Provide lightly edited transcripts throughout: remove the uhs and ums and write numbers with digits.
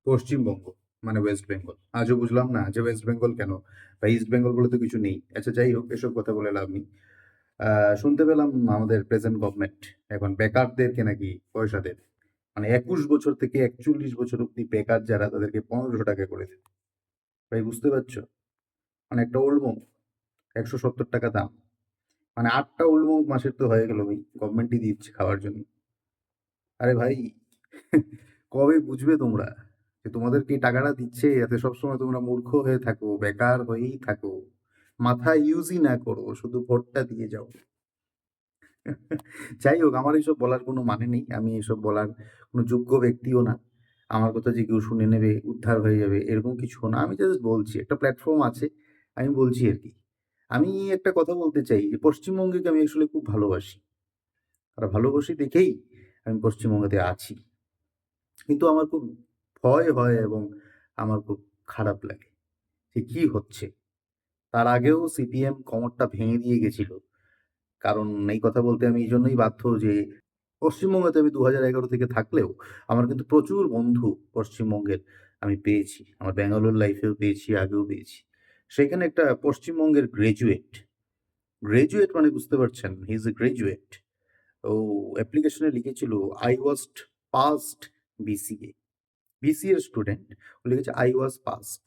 পশ্চিমবঙ্গ মানে ওয়েস্ট বেঙ্গল। আজও বুঝলাম না যে ওয়েস্ট বেঙ্গল কেন? বা ইস্ট বেঙ্গল বলে তো কিছু নেই। আচ্ছা যাই হোক, এসব কথা বলে লাভ নেই। শুনতে পেলাম আমাদের প্রেজেন্ট গভর্নমেন্ট এখন বেকারদেরকে নাকি পয়সা দেবে। মানে ২১ বছর থেকে ৪১ বছর অব্দি বেকার যারা তাদেরকে ৳১৫০০ করে দেবে। ভাই বুঝতে পারছো? মানে একটা ওল্ড মং ৳১৭০ দাম। মানে ৮ টা ওল্ড মং মাসের তো হয়ে গেল ভাই। গভর্নমেন্টই দিচ্ছে খাওয়ার জন্য। আরে ভাই কবে বুঝবে তোমরা যে তোমাদেরকে এই টাকাটা দিচ্ছে যাতে সবসময় তোমরা মূর্খ হয়ে থাকো, বেকার হয়েই থাকো, মাথা ইউজই না করো, শুধু ভোটটা দিয়ে যাও। যাই হোক, আমার এইসব বলার কোনো মানে নেই। আমি এসব বলার কোনো যোগ্য ব্যক্তিও না। আমার কথা যে কেউ শুনে নেবে, উদ্ধার হয়ে যাবে এরকম কিছু না। আমি জাস্ট বলছি, একটা প্ল্যাটফর্ম আছে, আমি বলছি আরকি। আমি একটা কথা বলতে চাই যে পশ্চিমবঙ্গকে আমি আসলে খুব ভালোবাসি। আর ভালোবাসি দেখেই আমি পশ্চিমবঙ্গতে আছি। কিন্তু আমার খুব ভয় হয় এবং আমার খুব খারাপ লাগে যে কি হচ্ছে। তার আগেও সিপিএম কোমরটা ভেঙে দিয়ে গেছিল। কারণ এই কথা বলতে আমি এইজন্যই বাধ্য যে পশ্চিমবঙ্গতে আমি ২০১১ থেকে থাকলেও আমার কিন্তু প্রচুর বন্ধু পশ্চিমবঙ্গের আমি পেয়েছি। আমার ব্যাঙ্গালোর লাইফেও পেয়েছি, আগেও পেয়েছি। সেখানে একটা পশ্চিমবঙ্গের গ্র্যাজুয়েট মানে বুঝতে পারছেন? He is a graduate. ও অ্যাপ্লিকেশনে লিখেছিল, "I was passed BCA।" বিসিএর স্টুডেন্ট। ও লিখেছে, "I was passed।"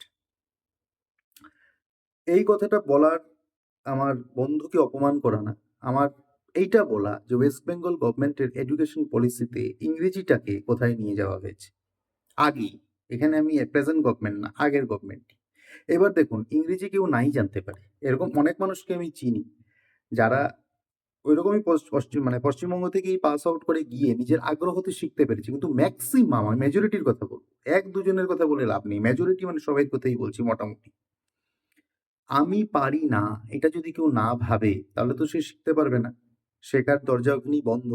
এই কথাটা বলার আমার বন্ধুকে অপমান করা না। আমার এইটা বলা যে ওয়েস্ট বেঙ্গল গভর্নমেন্টের এডুকেশন পলিসিতে ইংরেজিটাকে কোথায় নিয়ে যাওয়া হয়েছে। আগেই। এখানে আমি প্রেজেন্ট গভর্নমেন্ট না, আগের গভর্নমেন্ট। এবার দেখুন, ইংরেজি কেউ নাই জানতে পারে। এরকম অনেক মানুষকে আমি চিনি যারা ঐরকমই পশ্চিমবঙ্গ থেকেই পাস আউট করে গিয়ে নিজের আগ্রহতে শিখতে পেরেছে। কিন্তু মেক্সিমাম, আমি মেজরিটির কথা বলব। ১-২ জনের কথা বলে লাভ নেই। মেজরিটি মানে সবার কথাই বলছি মোটামুটি। আমি পারি না, এটা যদি কেউ না ভাবে তাহলে তো সে শিখতে পারবে না। শেখার দরজা ওখানেই বন্ধ।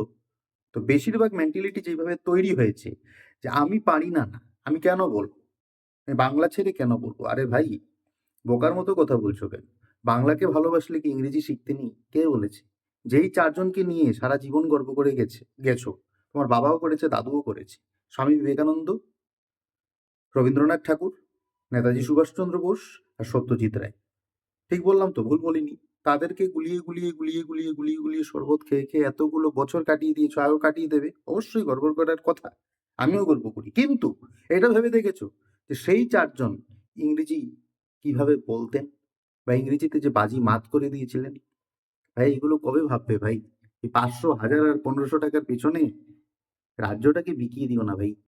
তো বেশিরভাগ মেন্টালিটি যেভাবে তৈরি হয়েছে যে আমি পারি না, আমি কেন বলব? আমি বাংলা ছেড়ে কেন বলব? আরে ভাই, বোকার মতো কথা বলছো কেন? বাংলাকে ভালোবাসলে কি ইংরেজি শিখতে নেই? কে বলেছে? যেই ৪ জনকে নিয়ে সারা জীবন গর্ব করে গেছো। তোমার বাবাও করেছে, দাদুও করেছে। স্বামী বিবেকানন্দ, রবীন্দ্রনাথ ঠাকুর, নেতাজি সুভাষচন্দ্র বোস আর সত্যজিৎ রায়। ঠিক বললাম তো? ভুল বলিনি। তাদেরকে গুলিয়ে শরবত খেয়ে এতগুলো বছর কাটিয়ে দিয়েছো, আরো কাটিয়ে দেবে। অবশ্যই গর্ব করার কথা। আমিও গর্ব করি। কিন্তু এটা ভেবে দেখেছো যে সেই ৪ জন ইংরেজি কিভাবে বলতেন? বা ইংরেজিতে যে বাজি মাত করে দিয়েছিলেন? ভাই এগুলো কবে ভাববে ভাই? এই ৫০০, ১০০০ আর ৳১৫০০ র পেছনে রাজ্যটাকে বিকিয়ে দিও না ভাই।